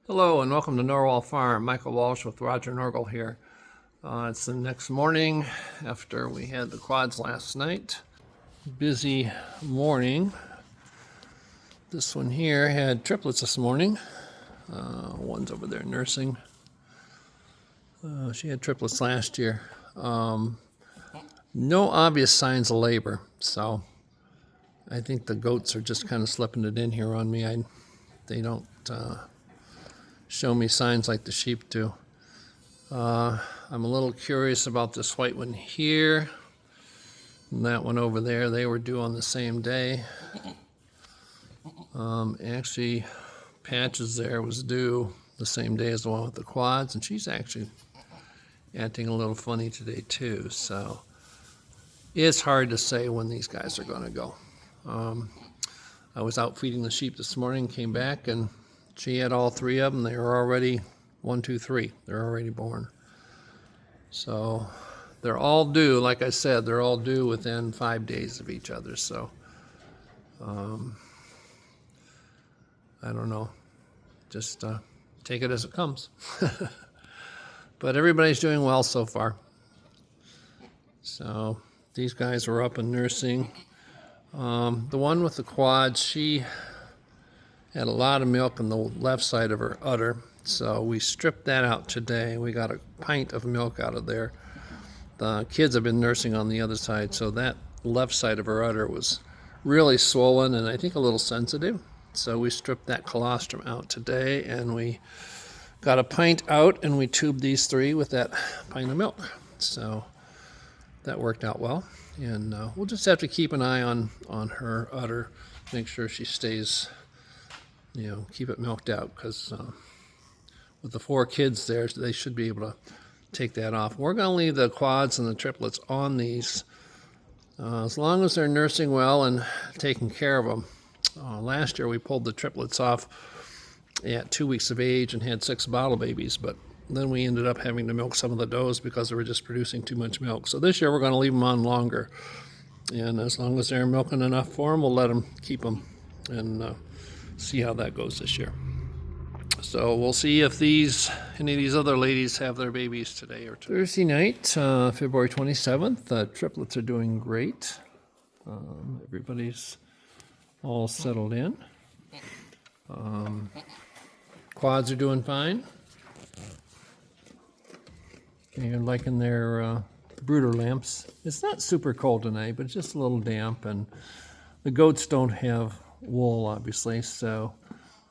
Hello and welcome to Norwal Farm. Michael Walsh with Roger Norgal here. It's the next morning after we had the quads last night. Busy morning. This one here had triplets this morning. One's over there nursing. She had triplets last year. No obvious signs of labor, so I think the goats are just kind of slipping it in here on me. They don't show me signs like the sheep do. I'm a little curious about this white one here and that one over there. They were due on the same day. Actually, Patches there was due the same day as the one with the quads, and she's actually acting a little funny today too. So it's hard to say when these guys are going to go. I was out feeding the sheep this morning, came back, and she had all three of them. They were already 1, 2, 3. They're already born. So they're all due, like I said, they're all due within 5 days of each other. So I don't know. Just take it as it comes. But everybody's doing well so far. So these guys were up and nursing. The one with the quads, she had a lot of milk on the left side of her udder, so we stripped that out today. We got a pint of milk out of there. The kids have been nursing on the other side, so that left side of her udder was really swollen and I think a little sensitive. So we stripped that colostrum out today, and we got a pint out, and we tubed these three with that pint of milk. So that worked out well, and we'll just have to keep an eye on her udder, make sure she stays, keep it milked out, because with the 4 kids there, they should be able to take that off. We're going to leave the quads and the triplets on these as long as they're nursing well and taking care of them. Last year we pulled the triplets off at 2 weeks of age and had 6 bottle babies, but then we ended up having to milk some of the does because they were just producing too much milk. So this year we're going to leave them on longer, and as long as they're milking enough for them, we'll let them keep them and see how that goes this year. So we'll see if any of these other ladies have their babies today or tomorrow. Thursday night, February 27th, the triplets are doing great. Everybody's all settled in. Quads are doing fine. You're liking their brooder lamps. It's not super cold tonight, but it's just a little damp, and the goats don't have wool, obviously, so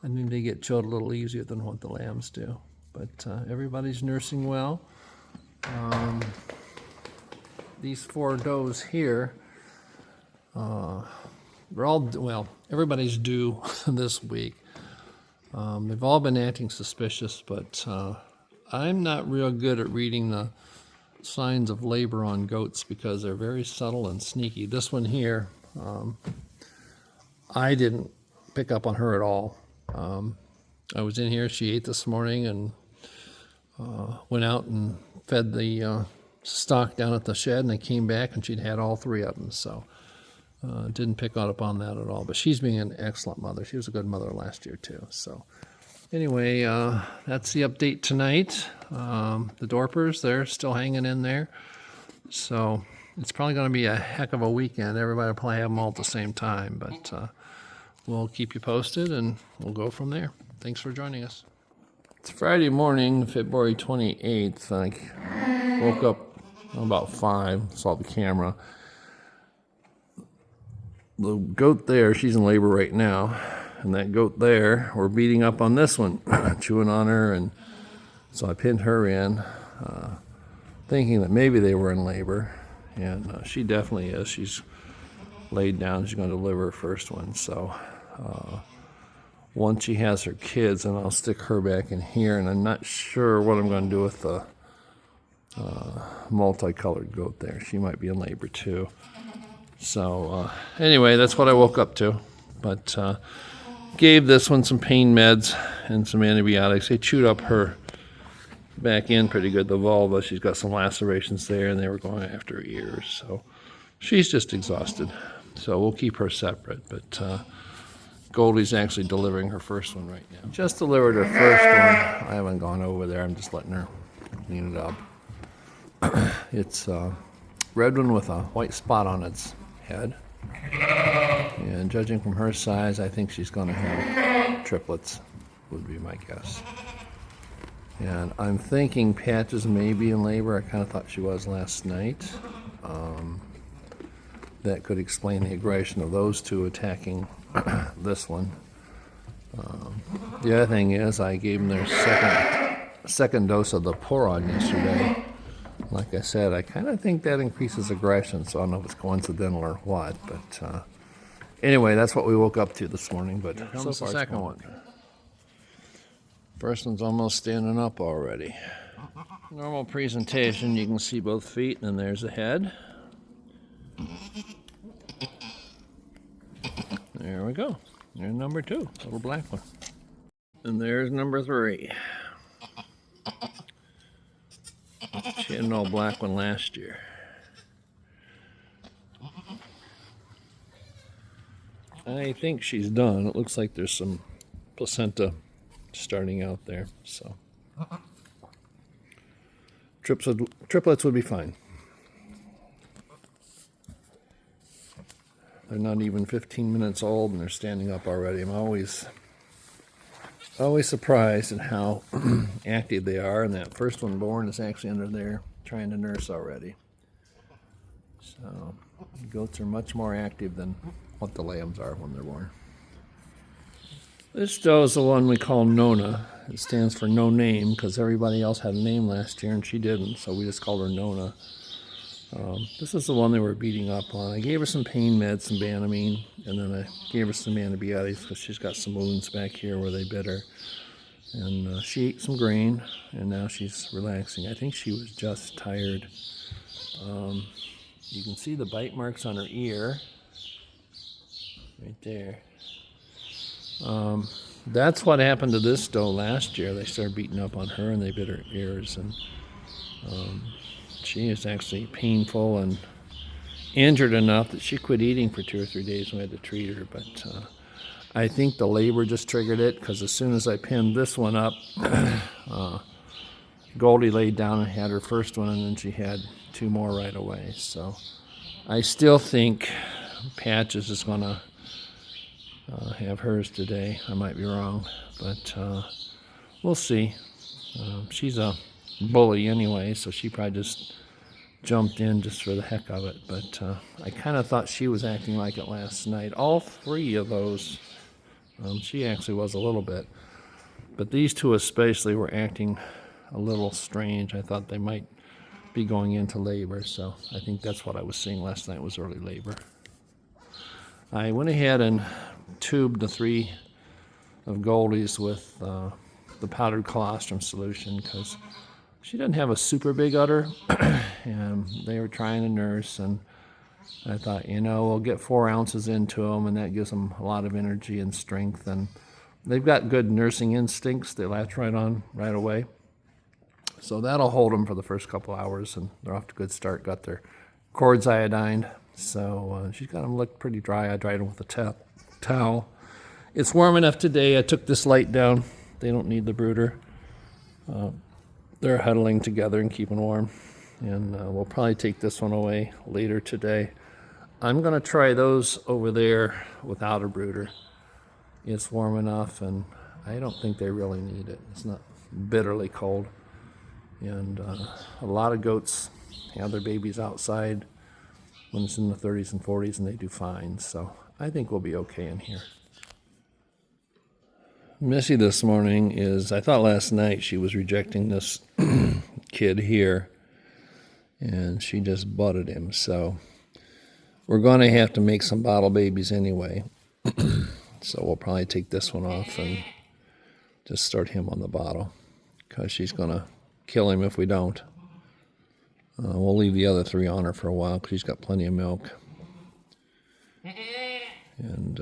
I think they get chilled a little easier than what the lambs do. But everybody's nursing well. These 4 does here, everybody's due this week. They've all been acting suspicious, but I'm not real good at reading the signs of labor on goats because they're very subtle and sneaky. This one here, I didn't pick up on her at all. I was in here, she ate this morning and went out and fed the stock down at the shed, and I came back and she'd had all 3 of them. So didn't pick up on that at all. But she's being an excellent mother. She was a good mother last year too. So anyway, that's the update tonight. The Dorpers, they're still hanging in there. So it's probably going to be a heck of a weekend. Everybody will probably have them all at the same time. But we'll keep you posted, and we'll go from there. Thanks for joining us. It's Friday morning, February 28th. I woke up about 5, saw the camera. The goat there, she's in labor right now. And that goat there, we're beating up on this one, chewing on her. And so I pinned her in, thinking that maybe they were in labor. And she definitely is. She's laid down. She's going to deliver her first one. So once she has her kids, then I'll stick her back in here. And I'm not sure what I'm going to do with the multicolored goat there. She might be in labor too. So anyway, that's what I woke up to. But gave this one some pain meds and some antibiotics. They chewed up her back in pretty good, the vulva. She's got some lacerations there, and they were going after her ears. So she's just exhausted. So we'll keep her separate. But Goldie's actually delivering her first one right now. Just delivered her first one. I haven't gone over there. I'm just letting her clean it up. It's a red one with a white spot on its head. And judging from her size, I think she's going to have triplets, would be my guess. And I'm thinking Patches may be in labor. I kind of thought she was last night. That could explain the aggression of those two attacking this one. The other thing is I gave them their second dose of the Poron yesterday. Like I said, I kind of think that increases aggression, so I don't know if it's coincidental or what. But anyway, that's what we woke up to this morning. But here comes the second one. First one's almost standing up already. Normal presentation, you can see both feet, and there's the head. There we go. There's number 2, little black one. And there's number 3. She had an all black one last year. I think she's done. It looks like there's some placenta starting out there, so triplets would be fine. They're not even 15 minutes old and they're standing up already. I'm always surprised at how active they are, and that first one born is actually under there trying to nurse already. So goats are much more active than what the lambs are when they're born. This doe is the one we call Nona. It stands for no name because everybody else had a name last year and she didn't, so we just called her Nona. This is the one they were beating up on. I gave her some pain meds, some Banamine, and then I gave her some antibiotics because she's got some wounds back here where they bit her. And she ate some grain, and now she's relaxing. I think she was just tired. You can see the bite marks on her ear, right there. That's what happened to this doe last year. They started beating up on her, and they bit her ears, and she is actually painful and injured enough that she quit eating for 2 or 3 days and we had to treat her. But I think the labor just triggered it because as soon as I pinned this one up, Goldie laid down and had her first one, and then she had 2 more right away. So I still think Patches is going to have hers today. I might be wrong, but we'll see. She's a bully anyway, so she probably just jumped in just for the heck of it. But I kind of thought she was acting like it last night. All 3 of those, she actually was a little bit, but these 2 especially were acting a little strange. I thought they might be going into labor, so I think that's what I was seeing last night was early labor. I went ahead and tubed the 3 of Goldie's with the powdered colostrum solution because she doesn't have a super big udder, and they were trying to nurse, and I thought, we'll get 4 ounces into them, and that gives them a lot of energy and strength, and they've got good nursing instincts. They latch right on right away, so that'll hold them for the first couple hours, and they're off to a good start. Got their cords iodined, so she's got them licked pretty dry. I dried them with a towel. It's warm enough today. I took this light down. They don't need the brooder. They're huddling together and keeping warm, and we'll probably take this one away later today. I'm going to try those over there without a brooder. It's warm enough, and I don't think they really need it. It's not bitterly cold, and a lot of goats have their babies outside when it's in the 30s and 40s, and they do fine, so I think we'll be okay in here. Missy this morning is, I thought last night she was rejecting this kid here, and she just butted him, so we're going to have to make some bottle babies anyway. So we'll probably take this one off and just start him on the bottle because she's going to kill him if we don't. We'll leave the other 3 on her for a while because she's got plenty of milk. And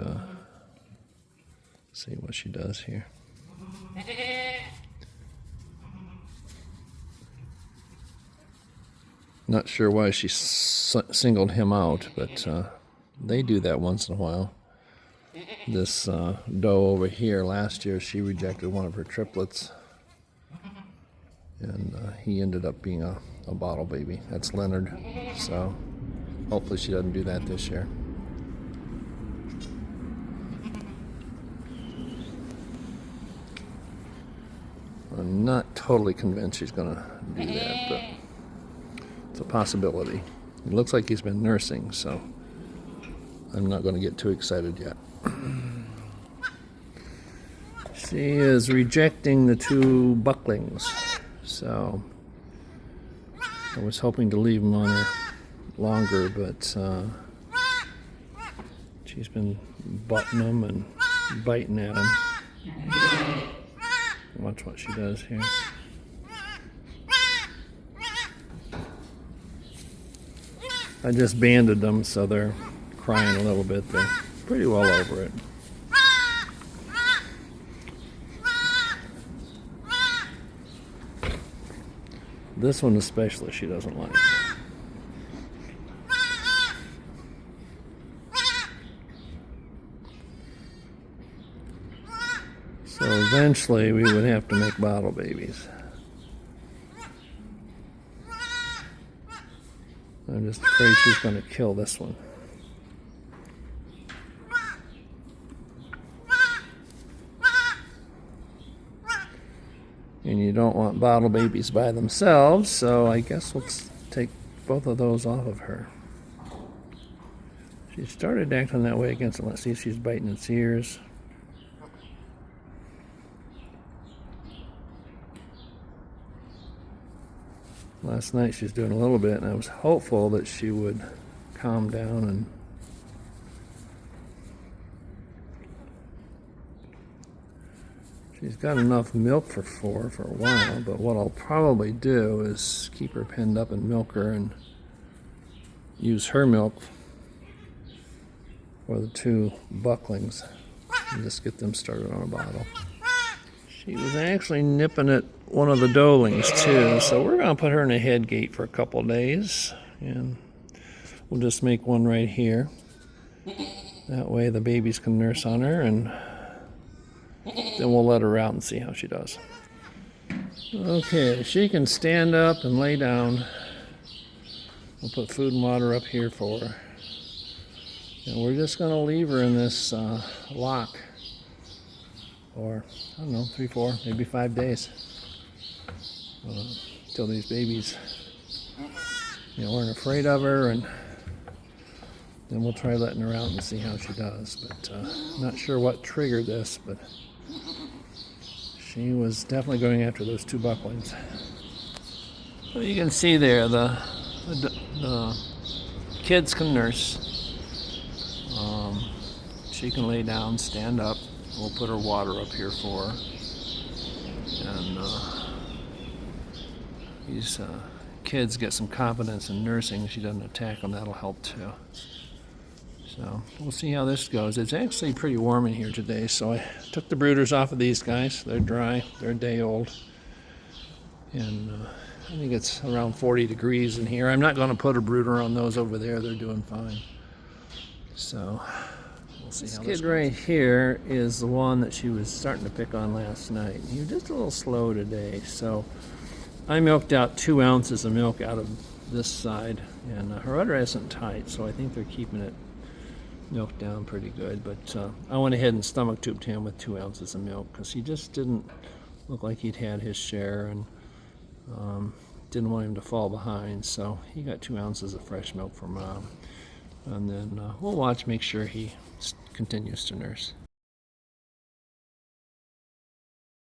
see what she does here. Not sure why she singled him out, but they do that once in a while. This doe over here, last year she rejected one of her triplets, and he ended up being a bottle baby. That's Leonard, so hopefully she doesn't do that this year. I'm not totally convinced she's going to do that, but it's a possibility. It looks like he's been nursing, so I'm not going to get too excited yet. She is rejecting the two bucklings, so I was hoping to leave them on her longer, but she's been butting them and biting at them. Watch what she does here. I just banded them, so they're crying a little bit. They're pretty well over it. This one especially she doesn't like. So eventually we would have to make bottle babies. I'm just afraid she's going to kill this one. And you don't want bottle babies by themselves, so I guess let's take both of those off of her. She started acting that way against it. Let's see if she's biting its ears. Last night she was doing a little bit, and I was hopeful that she would calm down and she's got enough milk for 4 for a while, but what I'll probably do is keep her penned up and milk her and use her milk for the 2 bucklings and just get them started on a bottle. She was actually nipping at one of the doelings too, so we're going to put her in a head gate for a couple of days, and we'll just make one right here. That way the babies can nurse on her, and then we'll let her out and see how she does. Okay, she can stand up and lay down. We'll put food and water up here for her. And we're just going to leave her in this lock for, I don't know, 3, 4, maybe 5 days. Until these babies, aren't afraid of her, and then we'll try letting her out and see how she does. But not sure what triggered this, but she was definitely going after those 2 bucklings. So you can see there, the kids can nurse. She can lay down, stand up. We'll put her water up here for her. And these kids get some confidence in nursing. She doesn't attack them. That'll help too. So we'll see how this goes. It's actually pretty warm in here today, so I took the brooders off of these guys. They're dry. They're a day old. And I think it's around 40 degrees in here. I'm not going to put a brooder on those over there. They're doing fine. So we'll see how this goes. Kid right here is the one that she was starting to pick on last night. He was just a little slow today, so I milked out 2 ounces of milk out of this side, and her udder isn't tight, so I think they're keeping it milked down pretty good. But I went ahead and stomach tubed him with 2 ounces of milk because he just didn't look like he'd had his share, and didn't want him to fall behind, so he got 2 ounces of fresh milk from Mom. And then we'll watch, make sure he continues to nurse.